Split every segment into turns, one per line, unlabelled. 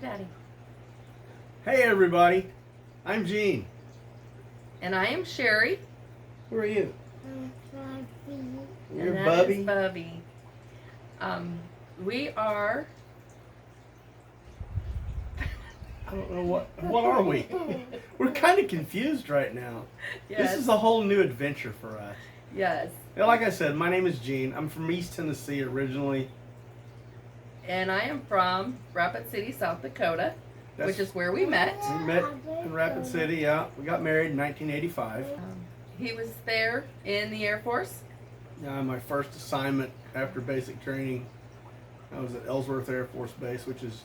Daddy.
Hey everybody, I'm Gene.
And I am Sherry.
Who are you?
And
You're
that
Bubby.
is Bubby. We are.
I don't know what are we? We're kind of confused right now.
Yes.
This is a whole new adventure for us.
Yes.
Now, like I said, my name is Gene. I'm from East Tennessee originally.
And I am from Rapid City, South Dakota, which is where we met.
We met in Rapid City. Yeah, we got married in 1985.
He was there in the Air Force.
My first assignment after basic training, I was at Ellsworth Air Force Base, which is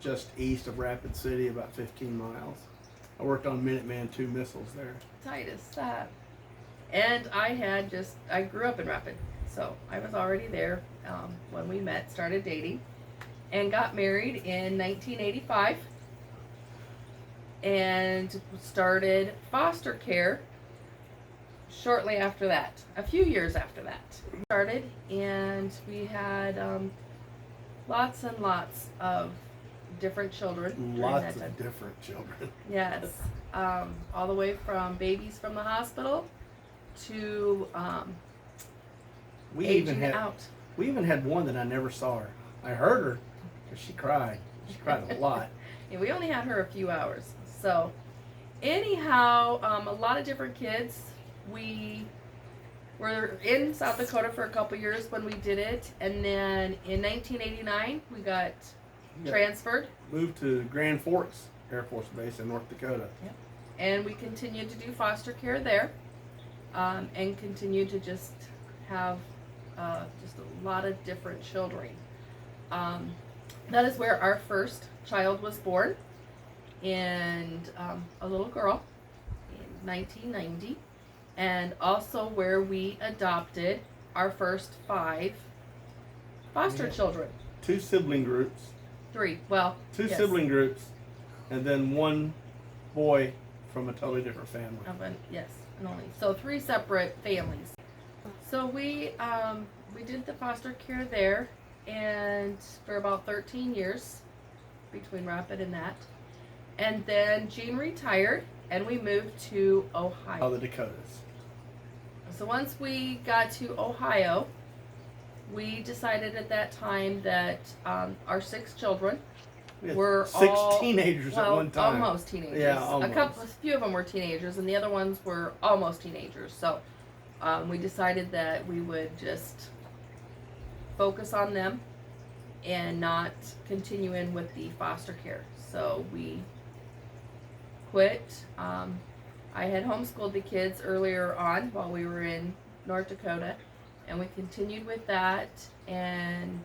just east of Rapid City, about 15 miles. I worked on Minuteman II missiles there.
Titus, stop. And I grew up in Rapid, so I was already there when we met, started dating, and got married in 1985, and started foster care shortly after that, a few years after that. Started, and we had lots and lots of different children. during
Lots
that
of
time.
different children.
Yes, all the way from babies from the hospital to
We
aging
even had
out.
we even had one that I never saw her. I heard her, but she cried. She cried a lot.
And we only had her a few hours. So, anyhow, a lot of different kids. We were in South Dakota for a couple years when we did it, and then in 1989 we got
Yeah.
transferred,
Moved to Grand Forks Air Force Base in North Dakota.
and we continued to do foster care there, and continued to just have just a lot of different children. That is where our first child was born, and a little girl in 1990, and also where we adopted our first 5 foster
Yeah.
children.
2 sibling groups.
3, well,
2
yes.
sibling groups, and then 1 boy from a totally different family.
Yes, and only so 3 separate families. So we did the foster care there, and for about 13 years between Rapid and that, and then Gene retired, and we moved to Ohio.
Oh, the Dakotas.
So once we got to Ohio, we decided at that time that our 6 children
We had
were
6
all
teenagers at one time.
almost teenagers.
Yeah, almost.
A few of them were teenagers, and the other ones were almost teenagers. So we decided that we would just focus on them and not continue in with the foster care. So we quit. I had homeschooled the kids earlier on while we were in North Dakota, and we continued with that, and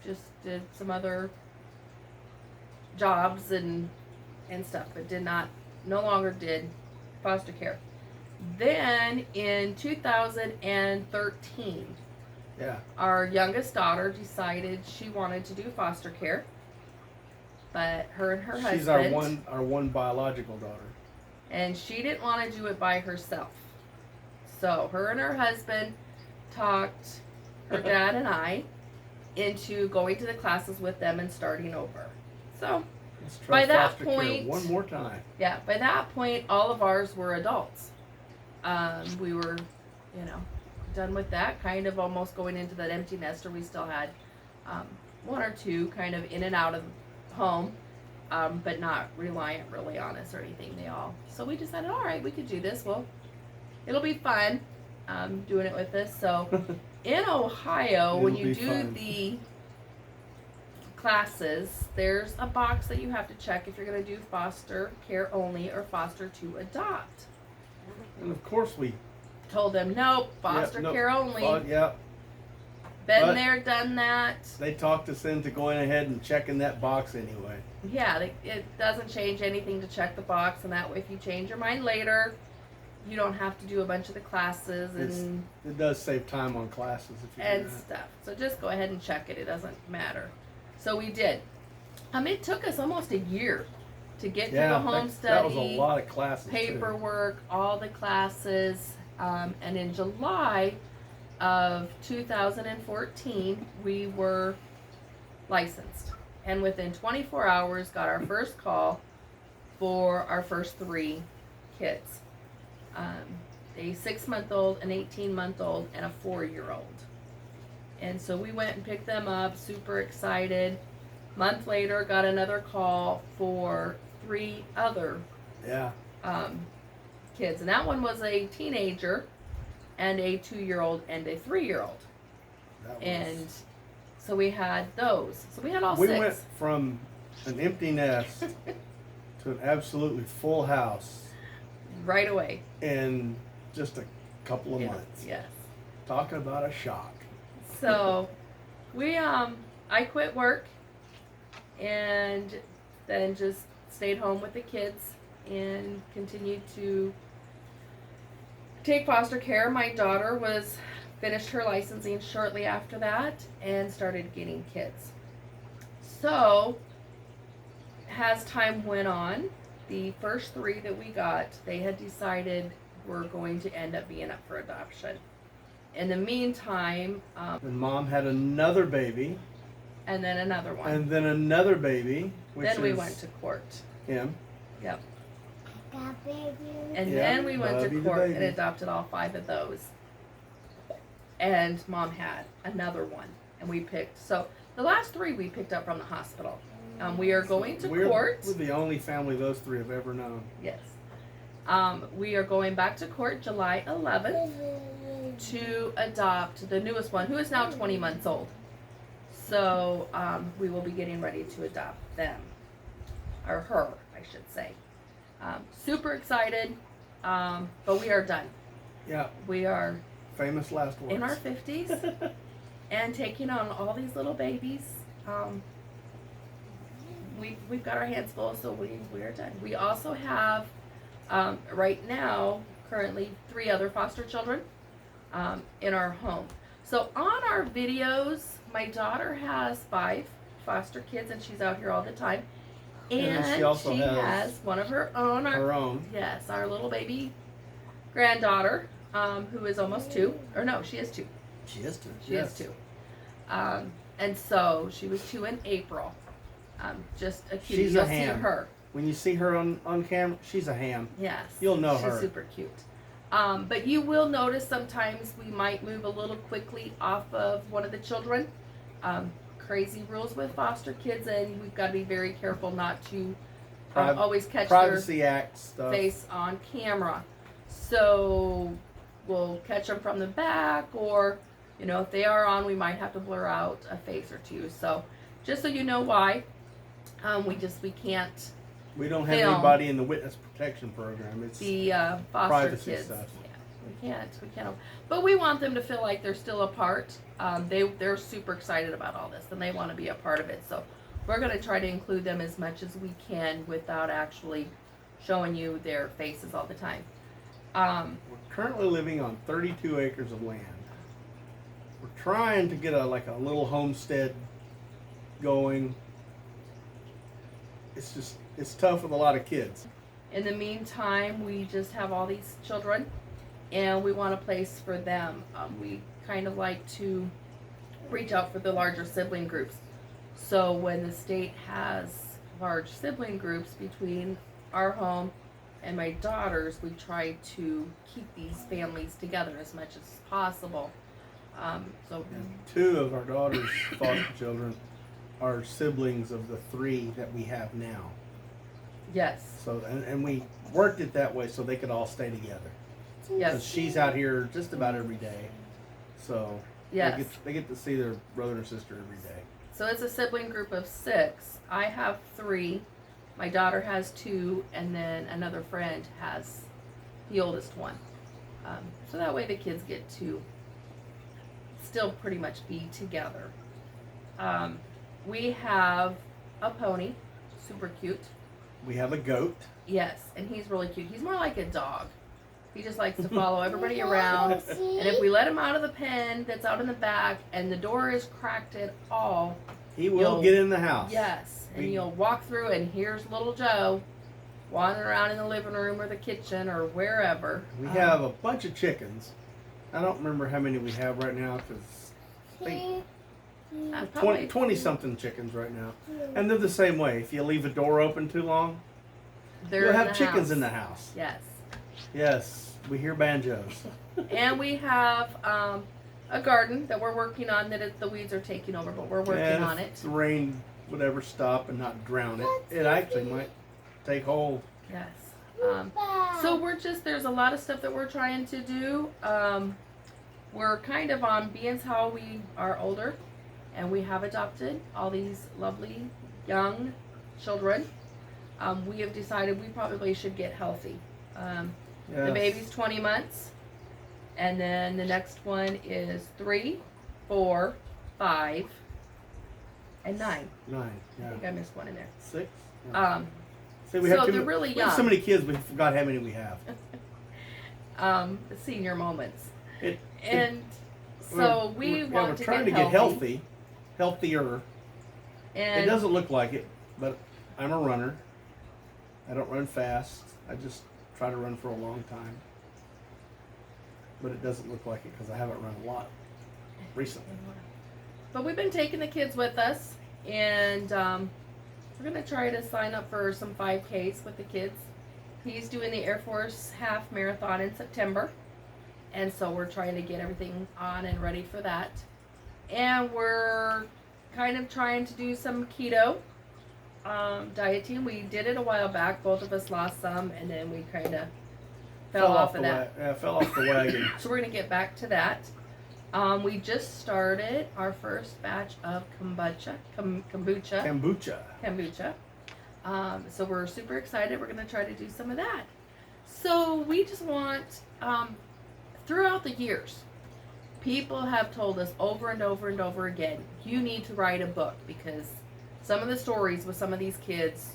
just did some other jobs and stuff, but no longer did foster care. Then in 2013,
Yeah.
our youngest daughter decided she wanted to do foster care, but her and her
She's
husband,
our one biological daughter.
and she didn't want to do it by herself. So her and her husband talked her dad and I into going to the classes with them and starting over. So
Let's try
By that
foster care
point-
one more time.
yeah, by that point, all of ours were adults. We were, done with that, kind of almost going into that empty nester. We still had 1 or 2 kind of in and out of home, but not reliant really on us or anything. So we decided, all right, we could do this. Well, it'll be fun doing it with us. So in Ohio, when
It'll
you
be
do
fun.
the classes, there's a box that you have to check if you're going to do foster care only or foster to adopt.
And of course we
Told them, nope, foster
nope.
care only.
Yeah,
Been
but-
there, done that.
they talked us into going ahead and checking that box anyway.
Yeah, it doesn't change anything to check the box, and that way if you change your mind later, you don't have to do a bunch of the classes and
It does save time on classes if you do that.
stuff. So just go ahead and check it. It doesn't matter. So we did. It took us almost a year to get through the home
that was
study,
a lot of classes. too.
paperwork, all the classes, and in July of 2014, we were licensed. and within 24 hours got our first call for our first 3 kids. A 6-month-old, an 18-month-old, and a 4-year-old. And so we went and picked them up, super excited. Month later, got another call for 3 other
Yeah.
kids, and that one was a teenager, and a 2-year-old, and a 3-year-old.
That was,
And so we had those. So we had all
we
6.
went from an empty nest to an absolutely full house
Right away.
in just a couple of
Yeah,
months.
yes.
Talking about a shock.
So we I quit work and then just stayed home with the kids and continued to take foster care. My daughter finished her licensing shortly after that and started getting kids. So as time went on, the first 3 that we got, they had decided were going to end up being up for adoption. In the meantime,
And mom had another baby,
and then another one.
and then another baby, which
Then we
is
went to court.
him.
Yep.
That baby.
And
Yeah,
then we went
Bubby
to
the
court and
baby.
adopted all 5 of those. And mom had another one. And we picked, so the last 3 we picked up from the hospital. We are going to court.
We're the only family those 3 have ever known.
Yes. We are going back to court July 11th to adopt the newest one, who is now 20 months old. So we will be getting ready to adopt them. Or her, I should say. Super excited, but we are done.
Yeah,
We are
famous last words.
in our 50s and taking on all these little babies. We've got our hands full, so we are done. We also have, right now, currently 3 other foster children in our home. So on our videos, my daughter has 5 foster kids, and she's out here all the time.
And
And
she also
she
has
has one of her own.
her own.
Yes, our little baby granddaughter, who is almost 2. Or no, she is 2.
She is too.
She is 2. And so she was 2 in April. Just a cutie.
She's a
You'll see
ham.
her.
When you see her on camera, she's a ham.
Yes.
You'll know
she's
her.
super cute. But you will notice sometimes we might move a little quickly off of one of the children. Crazy rules with foster kids, and we've got to be very careful not to always catch their
Privacy Act stuff.
face on camera. So we'll catch them from the back, or if they are on, we might have to blur out a face or 2. So just so you know why, we can't
We don't have
film
anybody in the witness protection program. It's
the foster
privacy
kids.
stuff.
Yeah, we can't. But we want them to feel like they're still a part. They're super excited about all this, and they want to be a part of it. So we're going to try to include them as much as we can without actually showing you their faces all the time.
We're currently living on 32 acres of land. We're trying to get a little homestead going. It's tough with a lot of kids.
In the meantime, we just have all these children, and we want a place for them. We kind of like to reach out for the larger sibling groups. So when the state has large sibling groups between our home and my daughters, we try to keep these families together as much as possible. So
And 2 of our daughter's foster children are siblings of the 3 that we have now.
yes,
So and we worked it that way so they could all stay together. Because
yes,
she's out here just about every day. So
yes.
they get to see their brother and sister every day.
So it's a sibling group of 6. I have 3. My daughter has 2, and then another friend has the oldest one. So that way the kids get to still pretty much be together. We have a pony, super cute.
We have a goat.
Yes, and he's really cute. He's more like a dog. He just likes to follow everybody around. And if we let him out of the pen that's out in the back and the door is cracked at all,
He will
You'll-
get in the house.
yes, and
We-
you'll walk through and here's little Joe wandering around in the living room or the kitchen or wherever.
We have a bunch of chickens. I don't remember how many we have right now because
Probably
20 something chickens right now. And they're the same way. If you leave a door open too long,
they're
you'll
in
have
the
chickens
house.
in the house.
Yes.
Yes, we hear banjos.
And we have a garden that we're working on the weeds are taking over, but we're working on it.
If the rain would ever stop and not drown it, it actually might take hold.
Yes. So there's a lot of stuff that we're trying to do. We're kind of on being how we are older, and we have adopted all these lovely young children. We have decided we probably should get healthy. The
Yes.
baby's 20 months, and then the next one is 3, 4, 5, and 9.
9.
I
Yeah.
think I missed one in there.
6. Yeah.
So
See, we
they're really
we have so
young.
many kids, we forgot how many we have.
Senior moments.
It-
And so we
we're
want to
trying
get
to get
healthy.
healthier.
And
It doesn't look like it, but I'm a runner. I don't run fast. I just try to run for a long time. But it doesn't look like it because I haven't run a lot recently.
But we've been taking the kids with us, and we're gonna try to sign up for some 5Ks with the kids. He's doing the Air Force half marathon in September, and so we're trying to get everything on and ready for that. And we're kind of trying to do some keto dieting. We did it a while back. Both of us lost some, and then we kind of fell off of that.
Fell off the wagon.
So we're gonna get back to that. We just started our first batch of kombucha.
Kombucha.
So we're super excited. We're gonna try to do some of that. So we just want, throughout the years, people have told us over and over and over again, you need to write a book, because some of the stories with some of these kids,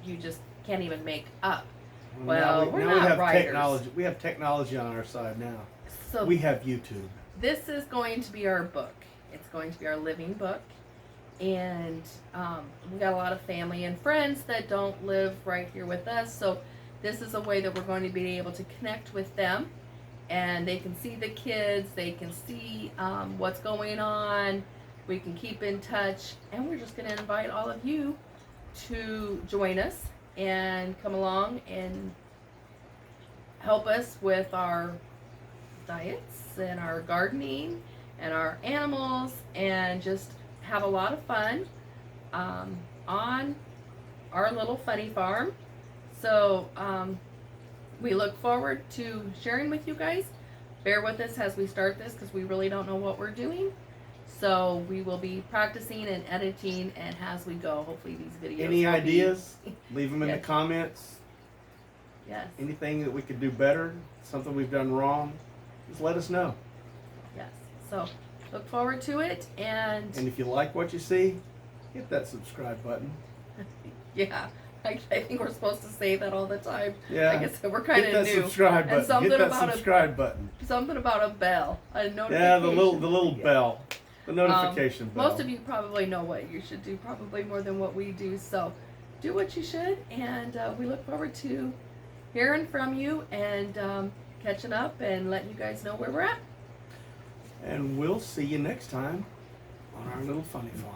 you just can't even make up. Well, we're
now we
not
have
writers.
technology. We have technology on our side now.
So
We have YouTube.
this is going to be our book. It's going to be our living book. And we got a lot of family and friends that don't live right here with us. So this is a way that we're going to be able to connect with them. And they can see the kids. They can see what's going on. We can keep in touch. And we're just going to invite all of you to join us and come along and help us with our diets and our gardening and our animals, and just have a lot of fun on our little funny farm. So we look forward to sharing with you guys. Bear with us as we start this, because we really don't know what we're doing. So we will be practicing and editing, and as we go, hopefully these videos
Any
will be-
ideas? Leave them in the
Yes.
comments.
Yes,
Anything that we could do better, something we've done wrong, just let us know.
yes. So look forward to it, and
And if you like what you see, hit that subscribe button.
yeah, I think we're supposed to say that all the time.
Yeah.
Like I said, we're kind
Hit
of
that
new.
subscribe
And
button.
something
Hit that
about
subscribe button.
Something about a bell, a notification.
Yeah, the little
Yeah.
bell. The notification bell.
Most of you probably know what you should do, probably more than what we do. So do what you should, and we look forward to hearing from you and catching up and letting you guys know where we're at.
And we'll see you next time on our little funny farm.